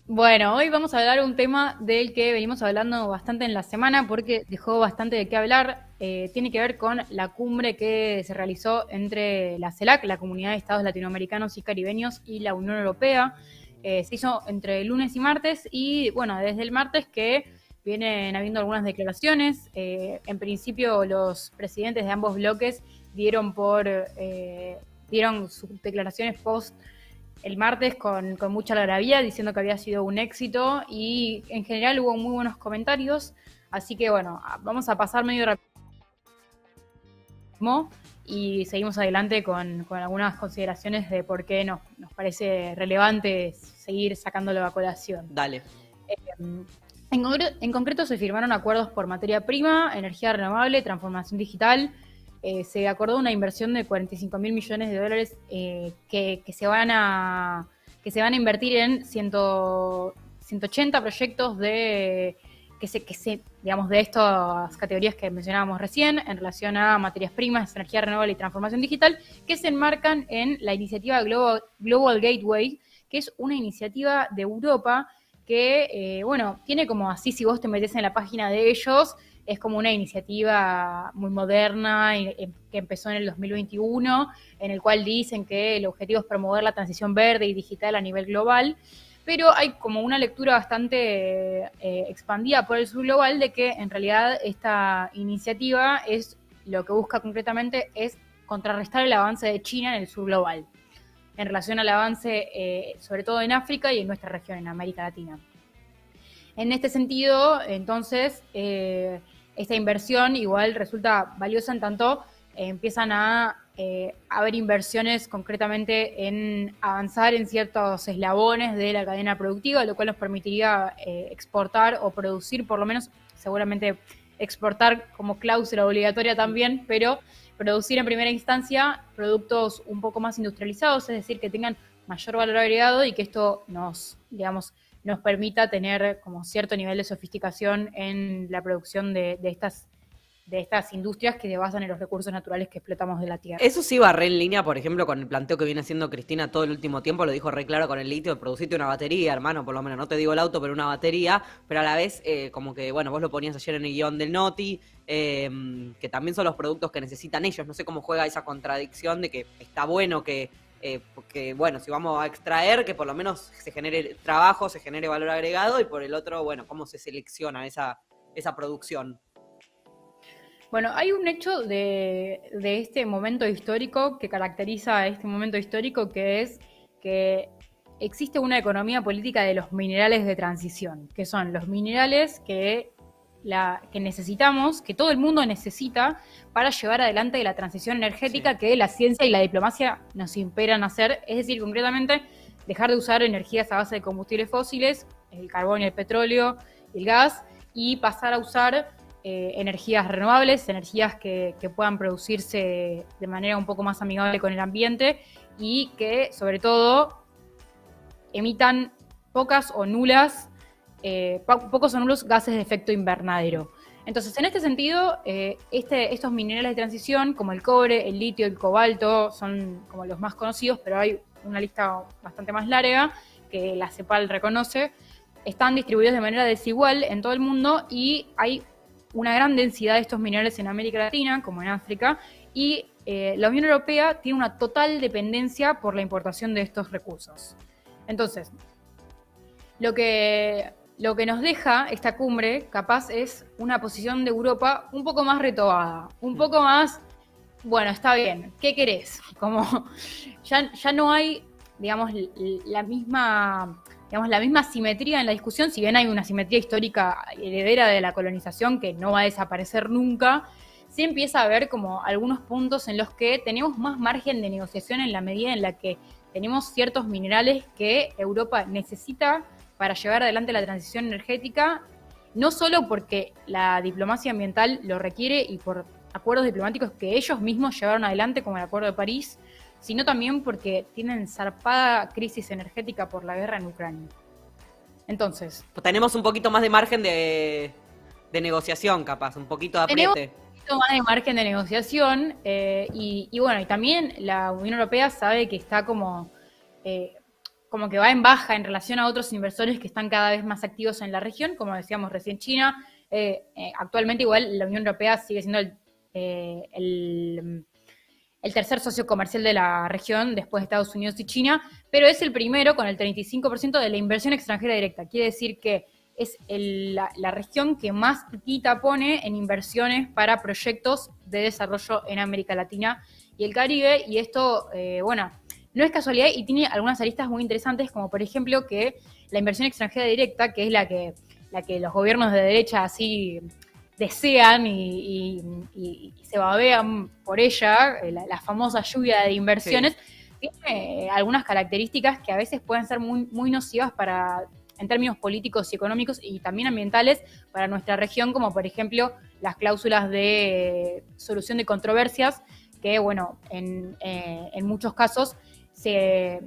Bueno, hoy vamos a hablar un tema del que venimos hablando bastante en la semana porque dejó bastante de qué hablar. Tiene que ver con la cumbre que se realizó entre la CELAC, la Comunidad de Estados Latinoamericanos y Caribeños, y la Unión Europea. Se hizo entre lunes y martes y, bueno, desde el martes que vienen habiendo algunas declaraciones. En principio, los presidentes de ambos bloques dieron sus declaraciones post el martes con mucha algarabía, diciendo que había sido un éxito y en general hubo muy buenos comentarios. Así que bueno, vamos a pasar medio rápido y seguimos adelante con algunas consideraciones de por qué nos parece relevante seguir sacándolo a colación. Dale. En concreto se firmaron acuerdos por materia prima, energía renovable, transformación digital. Se acordó una inversión de 45 mil millones de dólares que se van a invertir en 180 proyectos digamos, de estas categorías que mencionábamos recién en relación a materias primas, energía renovable y transformación digital, que se enmarcan en la iniciativa Global Gateway, que es una iniciativa de Europa que, bueno, tiene como así, si vos te metés en la página de ellos, es como una iniciativa muy moderna que empezó en el 2021, en el cual dicen que el objetivo es promover la transición verde y digital a nivel global, pero hay como una lectura bastante expandida por el sur global de que en realidad esta iniciativa es lo que busca concretamente es contrarrestar el avance de China en el sur global, en relación al avance sobre todo en África y en nuestra región, en América Latina. En este sentido, entonces, esta inversión igual resulta valiosa en tanto empiezan a haber inversiones concretamente en avanzar en ciertos eslabones de la cadena productiva, lo cual nos permitiría exportar o producir, por lo menos, seguramente exportar como cláusula obligatoria también, pero producir en primera instancia productos un poco más industrializados, es decir, que tengan mayor valor agregado y que esto nos permita tener como cierto nivel de sofisticación en la producción de estas industrias que se basan en los recursos naturales que explotamos de la tierra. Eso sí va re en línea, por ejemplo, con el planteo que viene haciendo Cristina todo el último tiempo, lo dijo re claro con el litio, produciste una batería, hermano, por lo menos, no te digo el auto, pero una batería, pero a la vez, como que, bueno, vos lo ponías ayer en el guión del Noti, que también son los productos que necesitan ellos, no sé cómo juega esa contradicción de que está bueno porque, bueno, si vamos a extraer, que por lo menos se genere trabajo, se genere valor agregado, y por el otro, bueno, cómo se selecciona esa producción. Bueno, hay un hecho de este momento histórico que caracteriza a este momento histórico, que es que existe una economía política de los minerales de transición, que son los minerales que necesitamos, que todo el mundo necesita para llevar adelante la transición energética sí, que la ciencia y la diplomacia nos imperan hacer, es decir, concretamente, dejar de usar energías a base de combustibles fósiles, el carbón y el petróleo, el gas, y pasar a usar energías renovables, energías que puedan producirse de manera un poco más amigable con el ambiente y que, sobre todo, emitan pocos o nulos gases de efecto invernadero. Entonces, en este sentido, estos minerales de transición, como el cobre, el litio, el cobalto, son como los más conocidos, pero hay una lista bastante más larga que la CEPAL reconoce, están distribuidos de manera desigual en todo el mundo y hay una gran densidad de estos minerales en América Latina, como en África, y la Unión Europea tiene una total dependencia por la importación de estos recursos. Entonces, lo que nos deja esta cumbre, capaz, es una posición de Europa un poco más retobada, un poco más, bueno, está bien, ¿qué querés? Como ya no hay, digamos, la misma simetría en la discusión, si bien hay una simetría histórica heredera de la colonización que no va a desaparecer nunca, sí empieza a haber como algunos puntos en los que tenemos más margen de negociación en la medida en la que tenemos ciertos minerales que Europa necesita para llevar adelante la transición energética, no solo porque la diplomacia ambiental lo requiere y por acuerdos diplomáticos que ellos mismos llevaron adelante, como el Acuerdo de París, sino también porque tienen zarpada crisis energética por la guerra en Ucrania. Entonces, tenemos un poquito más de margen de negociación, capaz, un poquito de apriete. Tenemos un poquito más de margen de negociación y bueno, y también la Unión Europea sabe que está como como que va en baja en relación a otros inversores que están cada vez más activos en la región, como decíamos recién China. Actualmente igual la Unión Europea sigue siendo el tercer socio comercial de la región después de Estados Unidos y China, pero es el primero con el 35% de la inversión extranjera directa. Quiere decir que es la región que más guita pone en inversiones para proyectos de desarrollo en América Latina y el Caribe, y esto, bueno, no es casualidad y tiene algunas aristas muy interesantes, como por ejemplo que la inversión extranjera directa, que es la que los gobiernos de derecha así desean y se babean por ella, la famosa lluvia de inversiones, sí, tiene algunas características que a veces pueden ser muy, muy nocivas en términos políticos y económicos y también ambientales para nuestra región, como por ejemplo las cláusulas de solución de controversias, que bueno, en muchos casos se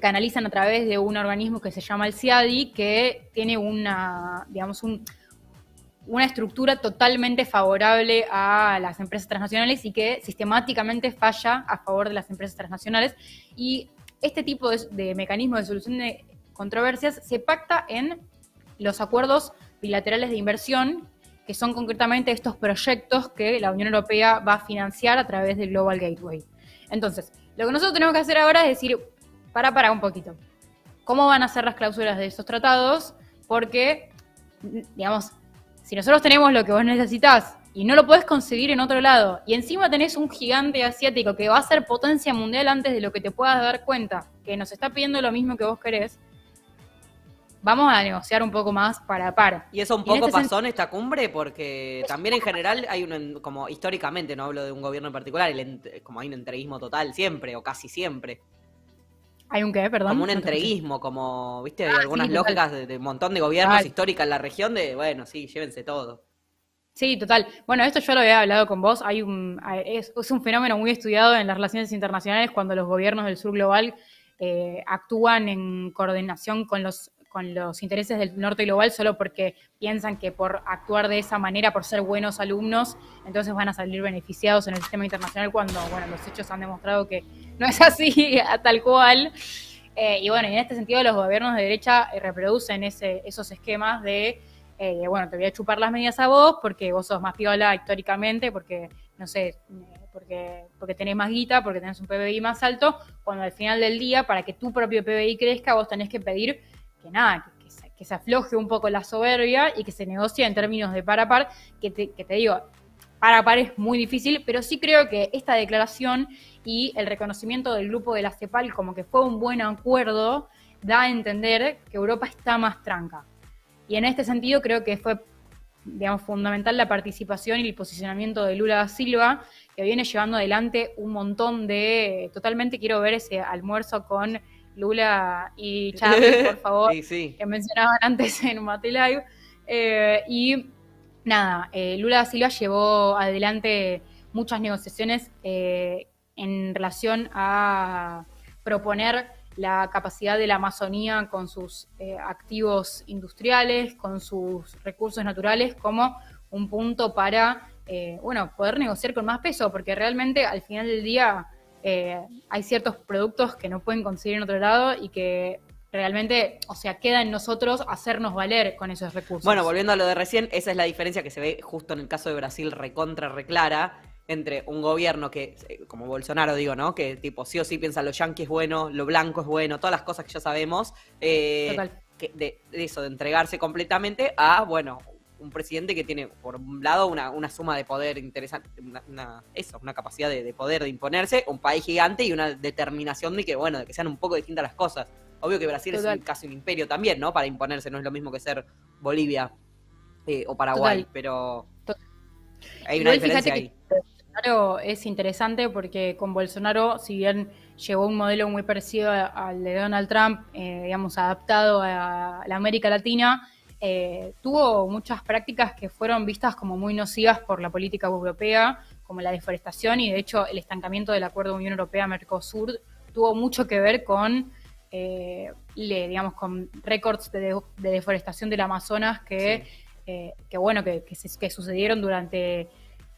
canalizan a través de un organismo que se llama el CIADI, que tiene una estructura totalmente favorable a las empresas transnacionales y que sistemáticamente falla a favor de las empresas transnacionales. Y este tipo de mecanismo de solución de controversias se pacta en los acuerdos bilaterales de inversión, que son concretamente estos proyectos que la Unión Europea va a financiar a través del Global Gateway. Entonces, lo que nosotros tenemos que hacer ahora es decir, para un poquito, ¿cómo van a ser las cláusulas de estos tratados? Porque, digamos, si nosotros tenemos lo que vos necesitás y no lo podés conseguir en otro lado, y encima tenés un gigante asiático que va a ser potencia mundial antes de lo que te puedas dar cuenta, que nos está pidiendo lo mismo que vos querés, vamos a negociar un poco más para par. Y eso un poco pasó en esta cumbre, porque también en general hay como históricamente, no hablo de un gobierno en particular, como hay un entreguismo total siempre, o casi siempre. ¿Hay un qué, perdón? Como un entreguismo, como, viste, hay algunas lógicas de un montón de gobiernos históricas en la región de, bueno, sí, llévense todo. Sí, total. Bueno, esto yo lo había hablado con vos. Es un fenómeno muy estudiado en las relaciones internacionales cuando los gobiernos del sur global actúan en coordinación con los intereses del norte global solo porque piensan que por actuar de esa manera, por ser buenos alumnos, entonces van a salir beneficiados en el sistema internacional cuando, bueno, los hechos han demostrado que no es así tal cual. Y bueno, en este sentido los gobiernos de derecha reproducen esos esquemas de bueno, te voy a chupar las medias a vos porque vos sos más piola históricamente, porque, no sé, porque tenés más guita, porque tenés un PBI más alto, cuando al final del día, para que tu propio PBI crezca, vos tenés que pedir que se afloje un poco la soberbia y que se negocie en términos de par a par, que te digo, par a par es muy difícil, pero sí creo que esta declaración y el reconocimiento del grupo de la CEPAL como que fue un buen acuerdo, da a entender que Europa está más tranca. Y en este sentido creo que fue, digamos, fundamental la participación y el posicionamiento de Lula da Silva, que viene llevando adelante un montón totalmente quiero ver ese almuerzo con Lula y Charlie, por favor, sí. que mencionaban antes en Mate Live. Y nada, Lula da Silva llevó adelante muchas negociaciones en relación a proponer la capacidad de la Amazonía con sus activos industriales, con sus recursos naturales, como un punto para, bueno, poder negociar con más peso, porque realmente al final del día hay ciertos productos que no pueden conseguir en otro lado y que realmente, o sea, queda en nosotros hacernos valer con esos recursos. Bueno, volviendo a lo de recién, esa es la diferencia que se ve justo en el caso de Brasil recontra reclara, entre un gobierno que, como Bolsonaro digo, ¿no? Que tipo sí o sí piensa lo yanqui es bueno, lo blanco es bueno, todas las cosas que ya sabemos, Total. de eso, de entregarse completamente a, bueno, un presidente que tiene, por un lado, una suma de poder interesante, una capacidad de poder, de imponerse, un país gigante y una determinación de que, bueno, de que sean un poco distintas las cosas. Obvio que Brasil Total. es casi un imperio también, ¿no? Para imponerse, no es lo mismo que ser Bolivia o Paraguay, Total. pero Total. hay una diferencia ahí. Bolsonaro es interesante porque con Bolsonaro, si bien llevó un modelo muy parecido al de Donald Trump, digamos, adaptado a la América Latina, tuvo muchas prácticas que fueron vistas como muy nocivas por la política europea, como la deforestación, y de hecho el estancamiento del acuerdo Unión Europea-Mercosur tuvo mucho que ver con, digamos, con récords de deforestación del Amazonas que sucedieron durante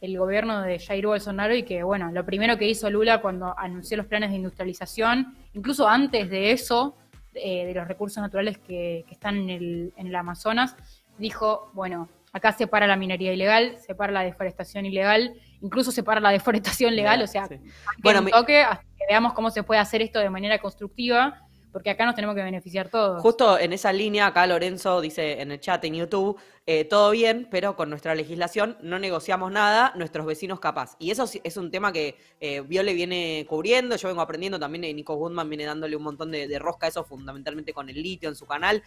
el gobierno de Jair Bolsonaro y que, lo primero que hizo Lula cuando anunció los planes de industrialización, incluso antes de eso, de los recursos naturales que están en el Amazonas, dijo, bueno, acá se para la minería ilegal, se para la deforestación ilegal, incluso se para la deforestación legal, o sea, sí. Bueno, un toque hasta que veamos cómo se puede hacer esto de manera constructiva, porque acá nos tenemos que beneficiar todos. Justo en esa línea, acá Lorenzo dice en el chat en YouTube, todo bien, pero con nuestra legislación no negociamos nada, nuestros vecinos capaz. Y eso es un tema que Viole viene cubriendo, yo vengo aprendiendo también, Nico Goodman viene dándole un montón de rosca a eso, fundamentalmente con el litio en su canal,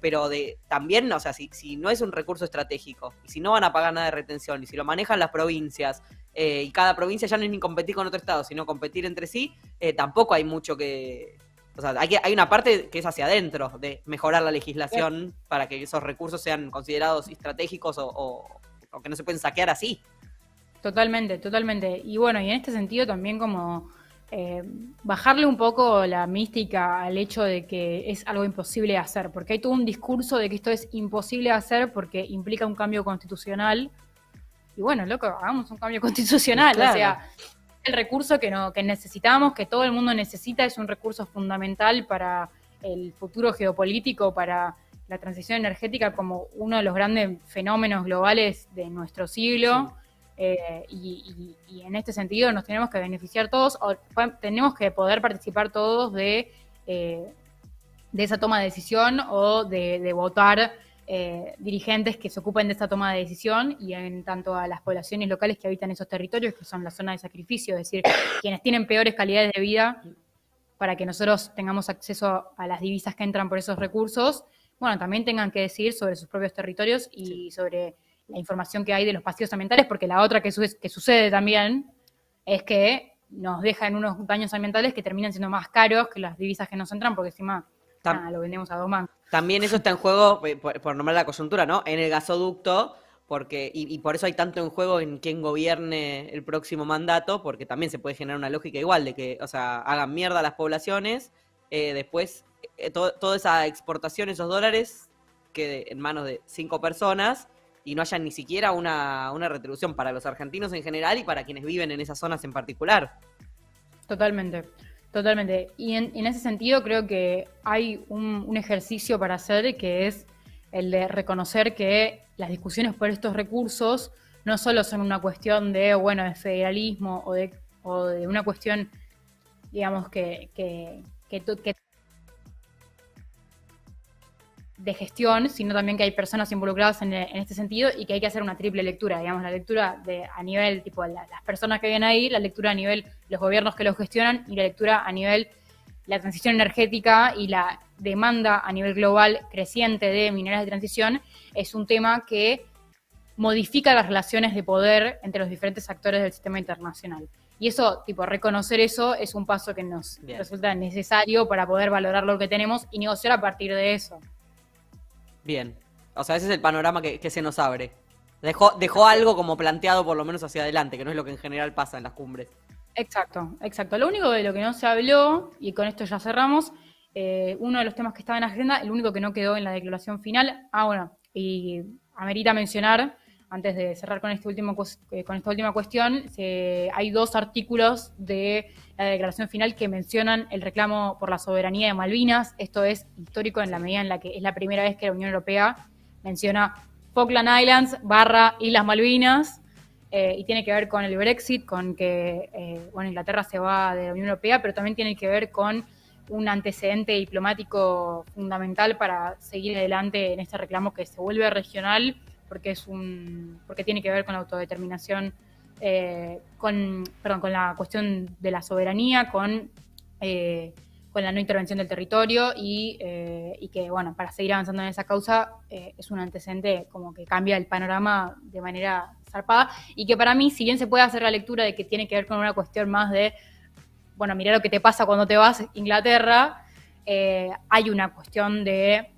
pero también, o sea, si no es un recurso estratégico, y si no van a pagar nada de retención, y si lo manejan las provincias, y cada provincia ya no es ni competir con otro estado, sino competir entre sí, tampoco hay mucho que... O sea, hay una parte que es hacia adentro, de mejorar la legislación para que esos recursos sean considerados estratégicos o que no se pueden saquear así. Totalmente, totalmente. Y bueno, y en este sentido también como bajarle un poco la mística al hecho de que es algo imposible de hacer, porque hay todo un discurso de que esto es imposible de hacer porque implica un cambio constitucional. Y bueno, loco, hagamos un cambio constitucional, claro. O sea... El recurso que necesitamos, que todo el mundo necesita, es un recurso fundamental para el futuro geopolítico, para la transición energética como uno de los grandes fenómenos globales de nuestro siglo. Sí. Y en este sentido nos tenemos que beneficiar todos, o tenemos que poder participar todos de esa toma de decisión o de votar dirigentes que se ocupen de esta toma de decisión, y en tanto a las poblaciones locales que habitan esos territorios, que son la zona de sacrificio, es decir, quienes tienen peores calidades de vida, para que nosotros tengamos acceso a las divisas que entran por esos recursos, bueno, también tengan que decidir sobre sus propios territorios y sí, sobre la información que hay de los pasivos ambientales, porque la otra que sucede también es que nos dejan unos daños ambientales que terminan siendo más caros que las divisas que nos entran, porque encima lo vendemos a 2 mangos. También eso está en juego, por nombrar la coyuntura, ¿no? En el gasoducto, porque y por eso hay tanto en juego en quién gobierne el próximo mandato, porque también se puede generar una lógica igual de que, o sea, hagan mierda a las poblaciones, después toda esa exportación, esos dólares, quede en manos de 5 personas y no haya ni siquiera una retribución para los argentinos en general y para quienes viven en esas zonas en particular. Totalmente. Totalmente. Y en ese sentido creo que hay un ejercicio para hacer, que es el de reconocer que las discusiones por estos recursos no solo son una cuestión de, bueno, de federalismo o de una cuestión, digamos, que de gestión, sino también que hay personas involucradas en este sentido y que hay que hacer una triple lectura, digamos, la lectura a nivel tipo las personas que viven ahí, la lectura a nivel los gobiernos que los gestionan y la lectura a nivel la transición energética y la demanda a nivel global creciente de minerales de transición. Es un tema que modifica las relaciones de poder entre los diferentes actores del sistema internacional. Y eso, tipo, reconocer eso es un paso que nos resulta necesario para poder valorar lo que tenemos y negociar a partir de eso. Bien, o sea, ese es el panorama que se nos abre. Dejó algo como planteado por lo menos hacia adelante, que no es lo que en general pasa en las cumbres. Exacto. Lo único de lo que no se habló, y con esto ya cerramos, uno de los temas que estaba en la agenda, el único que no quedó en la declaración final, y amerita mencionar, antes de cerrar con esta última cuestión, hay 2 artículos de la declaración final que mencionan el reclamo por la soberanía de Malvinas. Esto es histórico en la medida en la que es la primera vez que la Unión Europea menciona Falkland Islands / Islas Malvinas, y tiene que ver con el Brexit, con que Inglaterra se va de la Unión Europea, pero también tiene que ver con un antecedente diplomático fundamental para seguir adelante en este reclamo que se vuelve regional, porque tiene que ver con la autodeterminación, con la cuestión de la soberanía, con la no intervención del territorio y que, bueno, para seguir avanzando en esa causa es un antecedente como que cambia el panorama de manera zarpada, y que para mí, si bien se puede hacer la lectura de que tiene que ver con una cuestión más de, bueno, mirá lo que te pasa cuando te vas a Inglaterra, hay una cuestión de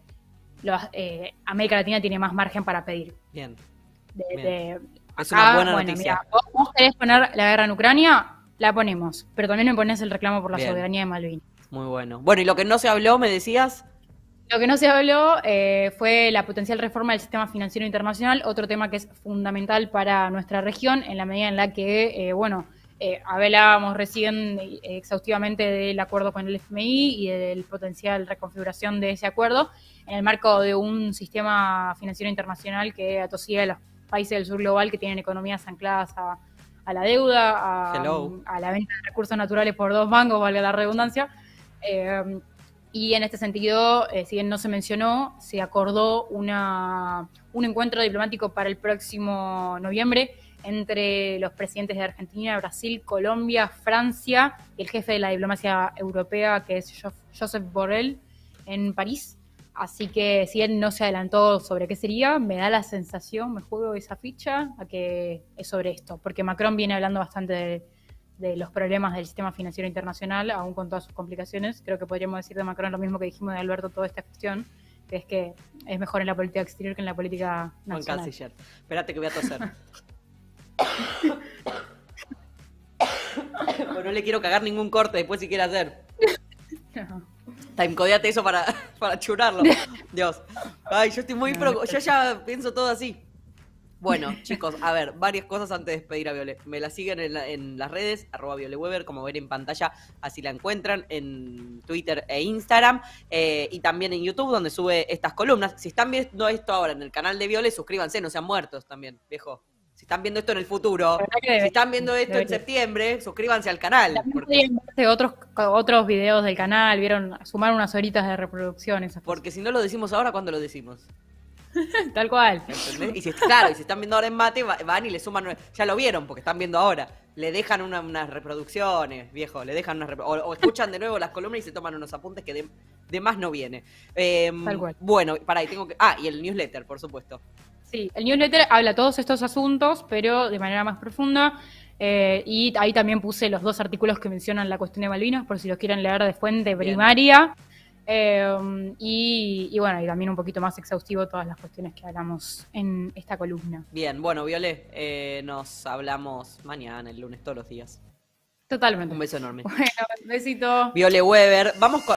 América Latina tiene más margen para pedir. Bien. Es una buena noticia. Mira, vos querés poner la guerra en Ucrania, la ponemos, pero también me pones el reclamo por la soberanía de Malvinas. Muy bueno. Bueno, y lo que no se habló, me decías... Lo que no se habló fue la potencial reforma del sistema financiero internacional, otro tema que es fundamental para nuestra región, en la medida en la que, Hablábamos recién exhaustivamente del acuerdo con el FMI y del potencial reconfiguración de ese acuerdo en el marco de un sistema financiero internacional que atosiga a los países del sur global que tienen economías ancladas a la deuda, a la venta de recursos naturales por 2 bancos, valga la redundancia. Y en este sentido, si bien no se mencionó, se acordó un encuentro diplomático para el próximo noviembre entre los presidentes de Argentina, Brasil, Colombia, Francia y el jefe de la diplomacia europea, que es Josep Borrell, en París. Así que si él no se adelantó sobre qué sería, me da la sensación, me juego esa ficha, a que es sobre esto, porque Macron viene hablando bastante de los problemas del sistema financiero internacional, aún con todas sus complicaciones. Creo que podríamos decir de Macron lo mismo que dijimos de Alberto toda esta cuestión, que es que es mejor en la política exterior que en la política nacional. Buen canciller. Espérate que voy a toser. Pues no le quiero cagar ningún corte después si quiere hacer. No. Timecodeate eso para churarlo. Dios. Ay, yo estoy muy yo ya pienso todo así. Bueno, chicos, a ver, varias cosas antes de despedir a Viole. Me la siguen en las redes, @VioleWeber, como ven en pantalla, así la encuentran, en Twitter e Instagram, y también en YouTube, donde sube estas columnas. Si están viendo esto ahora en el canal de Viole, suscríbanse, no sean muertos también, viejo. Si están viendo esto en el futuro, si están viendo esto en septiembre, suscríbanse al canal. También otros videos del canal, sumar unas horitas de reproducción. Porque si no lo decimos ahora, ¿cuándo lo decimos? Tal cual. ¿Entendés? Y si están viendo ahora en Mate, van y le suman, ya lo vieron, porque están viendo ahora. Le dejan unas reproducciones, viejo, le dejan o escuchan de nuevo las columnas y se toman unos apuntes que de más no viene. Tal cual. Bueno, pará, y el newsletter, por supuesto. Sí, el newsletter habla todos estos asuntos, pero de manera más profunda. Y ahí también puse los 2 artículos que mencionan la cuestión de Malvinas, por si los quieren leer de fuente primaria. Y bueno, y también un poquito más exhaustivo todas las cuestiones que hablamos en esta columna. Bien, bueno, Viole, nos hablamos mañana, el lunes, todos los días. Totalmente. Un beso enorme. Bueno, un besito. Viole Weber, vamos con...